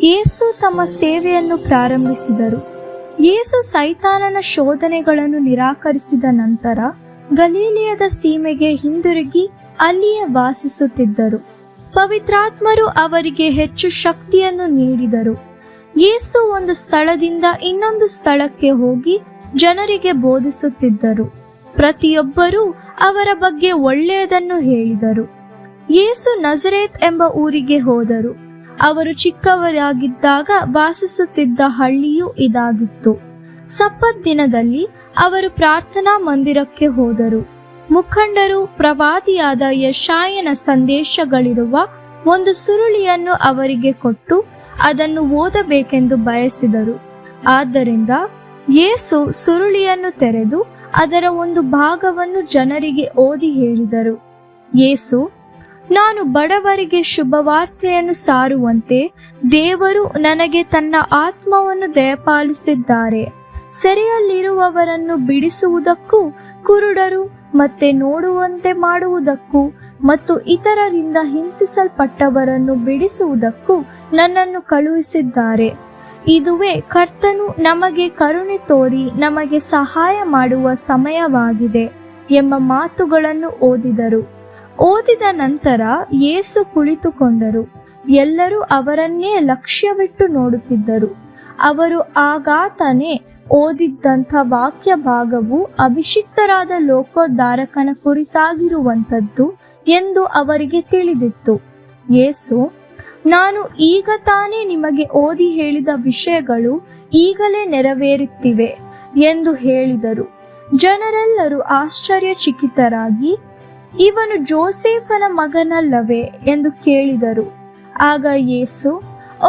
ಯೇಸು ತಮ್ಮ ಸೇವೆಯನ್ನು ಪ್ರಾರಂಭಿಸಿದರು. ಯೇಸು ಸೈತಾನನ ಶೋಧನೆಗಳನ್ನು ನಿರಾಕರಿಸಿದ ನಂತರ ಗಲೀಲಿಯದ ಸೀಮೆಗೆ ಹಿಂದಿರುಗಿ ಅಲ್ಲಿಯೇ ವಾಸಿಸುತ್ತಿದ್ದರು. ಪವಿತ್ರಾತ್ಮರು ಅವರಿಗೆ ಹೆಚ್ಚು ಶಕ್ತಿಯನ್ನು ನೀಡಿದರು. ಯೇಸು ಒಂದು ಸ್ಥಳದಿಂದ ಇನ್ನೊಂದು ಸ್ಥಳಕ್ಕೆ ಹೋಗಿ ಜನರಿಗೆ ಬೋಧಿಸುತ್ತಿದ್ದರು. ಪ್ರತಿಯೊಬ್ಬರೂ ಅವರ ಬಗ್ಗೆ ಒಳ್ಳೆಯದನ್ನು ಹೇಳಿದರು. ಯೇಸು ನಜರೇತ್ ಎಂಬ ಊರಿಗೆ ಹೋದರು. ಅವರು ಚಿಕ್ಕವರಾಗಿದ್ದಾಗ ವಾಸಿಸುತ್ತಿದ್ದ ಹಳ್ಳಿಯೂ ಇದಾಗಿತ್ತು. ಸಬ್ಬತ್ ದಿನದಲ್ಲಿ ಅವರು ಪ್ರಾರ್ಥನಾ ಮಂದಿರಕ್ಕೆ ಹೋದರು. ಮುಖಂಡರು ಪ್ರವಾದಿಯಾದ ಯೆಶಾಯನ ಸಂದೇಶಗಳಿರುವ ಒಂದು ಸುರುಳಿಯನ್ನು ಅವರಿಗೆ ಕೊಟ್ಟು ಅದನ್ನು ಓದಬೇಕೆಂದು ಬಯಸಿದರು. ಆದ್ದರಿಂದ ಯೇಸು ಸುರುಳಿಯನ್ನು ತೆರೆದು ಅದರ ಒಂದು ಭಾಗವನ್ನು ಜನರಿಗೆ ಓದಿ ಹೇಳಿದರು. ಯೇಸು, ನಾನು ಬಡವರಿಗೆ ಶುಭವಾರ್ತೆಯನ್ನು ಸಾರುವಂತೆ ದೇವರು ನನಗೆ ತನ್ನ ಆತ್ಮವನ್ನು ದಯಪಾಲಿಸಿದ್ದಾರೆ. ಸೆರೆಯಲ್ಲಿರುವವರನ್ನು ಬಿಡಿಸುವುದಕ್ಕೂ, ಕುರುಡರು ಮತ್ತೆ ನೋಡುವಂತೆ ಮಾಡುವುದಕ್ಕೂ ಮತ್ತು ಇತರರಿಂದ ಹಿಂಸಿಸಲ್ಪಟ್ಟವರನ್ನು ಬಿಡಿಸುವುದಕ್ಕೂ ನನ್ನನ್ನು ಕಳುಹಿಸಿದ್ದಾರೆ. ಇದುವೇ ಕರ್ತನು ನಮಗೆ ಕರುಣೆ ತೋರಿ ನಮಗೆ ಸಹಾಯ ಮಾಡುವ ಸಮಯವಾಗಿದೆ ಎಂಬ ಮಾತುಗಳನ್ನು ಓದಿದರು. ಓದಿದ ನಂತರ ಯೇಸು ಕುಳಿತುಕೊಂಡರು. ಎಲ್ಲರೂ ಅವರನ್ನೇ ಲಕ್ಷ್ಯವಿಟ್ಟು ನೋಡುತ್ತಿದ್ದರು. ಅವರು ಆಗಾತನೇ ಓದಿದ್ದಂಥ ವಾಕ್ಯ ಭಾಗವು ಅಭಿಷಿಕ್ತರಾದ ಲೋಕೋದ್ಧಾರಕನ ಕುರಿತಾಗಿರುವಂಥದ್ದು ಎಂದು ಅವರಿಗೆ ತಿಳಿದಿತ್ತು. ಯೇಸು, ನಾನು ಈಗ ತಾನೇ ನಿಮಗೆ ಓದಿ ಹೇಳಿದ ವಿಷಯಗಳು ಈಗಲೇ ನೆರವೇರುತ್ತಿವೆ ಎಂದು ಹೇಳಿದರು. ಜನರೆಲ್ಲರೂ ಆಶ್ಚರ್ಯಚಕಿತರಾಗಿ, ಇವನು ಜೋಸೇಫನ ಮಗನಲ್ಲವೇ ಎಂದು ಕೇಳಿದರು. ಆಗ ಯೇಸು,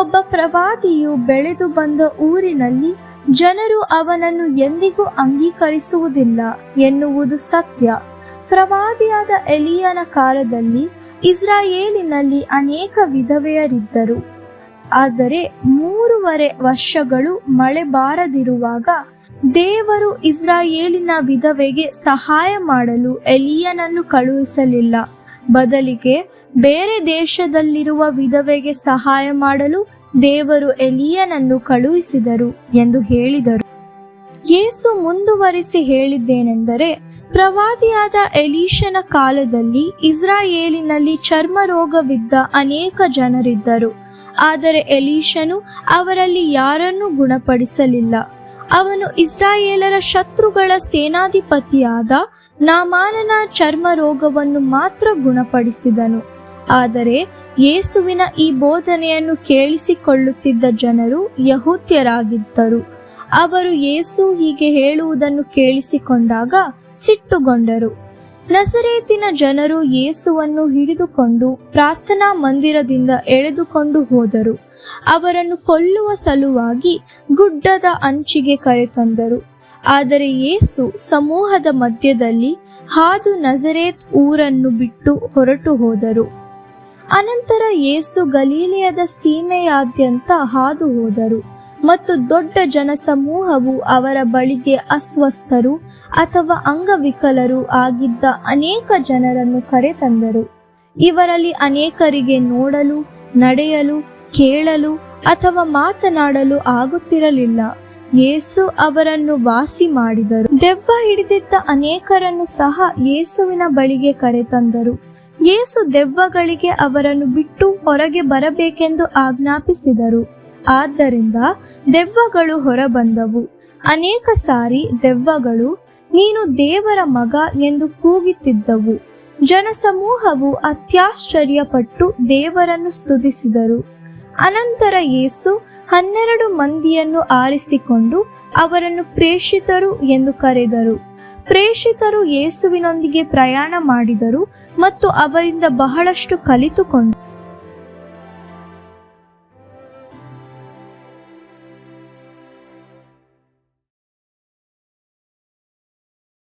ಒಬ್ಬ ಪ್ರವಾದಿಯು ಬೆಳೆದು ಬಂದ ಊರಿನಲ್ಲಿ ಜನರು ಅವನನ್ನು ಎಂದಿಗೂ ಅಂಗೀಕರಿಸುವುದಿಲ್ಲ ಎನ್ನುವುದು ಸತ್ಯ. ಪ್ರವಾದಿಯಾದ ಎಲೀಯನ ಕಾಲದಲ್ಲಿ ಇಸ್ರಾಯೇಲಿನಲ್ಲಿ ಅನೇಕ ವಿಧವೆಯರಿದ್ದರು. ಆದರೆ 3.5 ವರ್ಷಗಳು ಮಳೆ ಬಾರದಿರುವಾಗ ದೇವರು ಇಸ್ರಾಯೇಲಿನ ವಿಧವೆಗೆ ಸಹಾಯ ಮಾಡಲು ಎಲೀಯನನ್ನು ಕಳುಹಿಸಲಿಲ್ಲ. ಬದಲಿಗೆ ಬೇರೆ ದೇಶದಲ್ಲಿರುವ ವಿಧವೆಗೆ ಸಹಾಯ ಮಾಡಲು ದೇವರು ಎಲೀಯನನ್ನು ಕಳುಹಿಸಿದರು ಎಂದು ಹೇಳಿದರು. ಯೇಸು ಮುಂದುವರಿಸಿ ಹೇಳಿದ್ದೇನೆಂದರೆ, ಪ್ರವಾದಿಯಾದ ಎಲೀಷನ ಕಾಲದಲ್ಲಿ ಇಸ್ರಾಯೇಲಿನಲ್ಲಿ ಚರ್ಮರೋಗವಿದ್ದ ಅನೇಕ ಜನರಿದ್ದರು. ಆದರೆ ಎಲೀಷನು ಅವರಲ್ಲಿ ಯಾರನ್ನೂ ಗುಣಪಡಿಸಲಿಲ್ಲ. ಅವನು ಇಸ್ರಾಯೇಲರ ಶತ್ರುಗಳ ಸೇನಾಧಿಪತಿಯಾದ ನಾಮಾನನ ಚರ್ಮರೋಗವನ್ನು ಮಾತ್ರ ಗುಣಪಡಿಸಿದನು. ಆದರೆ ಯೇಸುವಿನ ಈ ಬೋಧನೆಯನ್ನು ಕೇಳಿಸಿಕೊಳ್ಳುತ್ತಿದ್ದ ಜನರು ಯಹೂದ್ಯರಾಗಿದ್ದರು. ಅವರು ಯೇಸು ಹೀಗೆ ಹೇಳುವುದನ್ನು ಕೇಳಿಸಿಕೊಂಡಾಗ ಸಿಟ್ಟುಗೊಂಡರು. ನಜರೇತಿನ ಜನರು ಯೇಸುವನ್ನು ಹಿಡಿದುಕೊಂಡು ಪ್ರಾರ್ಥನಾ ಮಂದಿರದಿಂದ ಎಳೆದುಕೊಂಡು ಹೋದರು. ಅವರನ್ನು ಕೊಲ್ಲುವ ಸಲುವಾಗಿ ಗುಡ್ಡದ ಅಂಚಿಗೆ ಕರೆತಂದರು. ಆದರೆ ಯೇಸು ಸಮೂಹದ ಮಧ್ಯದಲ್ಲಿ ಹಾದು ನಜರೇತ್ ಊರನ್ನು ಬಿಟ್ಟು ಹೊರಟು ಹೋದರು. ಅನಂತರ ಯೇಸು ಗಲೀಲಿಯದ ಸೀಮೆಯಾದ್ಯಂತ ಹಾದು ಹೋದರು ಮತ್ತು ದೊಡ್ಡ ಜನಸಮೂಹವು ಅವರ ಬಳಿಗೆ ಅಸ್ವಸ್ಥರು ಅಥವಾ ಅಂಗವಿಕಲರು ಆಗಿದ್ದ ಅನೇಕ ಜನರನ್ನು ಕರೆತಂದರು. ಇವರಲ್ಲಿ ಅನೇಕರಿಗೆ ನೋಡಲು, ನಡೆಯಲು, ಕೇಳಲು ಅಥವಾ ಮಾತನಾಡಲು ಆಗುತ್ತಿರಲಿಲ್ಲ. ಯೇಸು ಅವರನ್ನು ವಾಸಿ ಮಾಡಿದರು. ದೆವ್ವ ಹಿಡಿದಿದ್ದ ಅನೇಕರನ್ನು ಸಹ ಯೇಸುವಿನ ಬಳಿಗೆ ಕರೆತಂದರು. ಯೇಸು ದೆವ್ವಗಳಿಗೆ ಅವರನ್ನು ಬಿಟ್ಟು ಹೊರಗೆ ಬರಬೇಕೆಂದು ಆಜ್ಞಾಪಿಸಿದರು. ಆದ್ದರಿಂದ ದೆವ್ವಗಳು ಹೊರಬಂದವು. ಅನೇಕ ಸಾರಿ ದೆವ್ವಗಳು, ನೀನು ದೇವರ ಮಗ ಎಂದು ಕೂಗುತ್ತಿದ್ದವು. ಜನಸಮೂಹವು ಅತ್ಯಾಶ್ಚರ್ಯಪಟ್ಟು ದೇವರನ್ನು ಸ್ತುತಿಸಿದರು. ಅನಂತರ ಯೇಸು 12 ಮಂದಿಯನ್ನು ಆರಿಸಿಕೊಂಡು ಅವರನ್ನು ಪ್ರೇಷಿತರು ಎಂದು ಕರೆದರು. ಪ್ರೇಷಿತರು ಯೇಸುವಿನೊಂದಿಗೆ ಪ್ರಯಾಣ ಮಾಡಿದರು ಮತ್ತು ಅವರಿಂದ ಬಹಳಷ್ಟು ಕಲಿತುಕೊಂಡರು.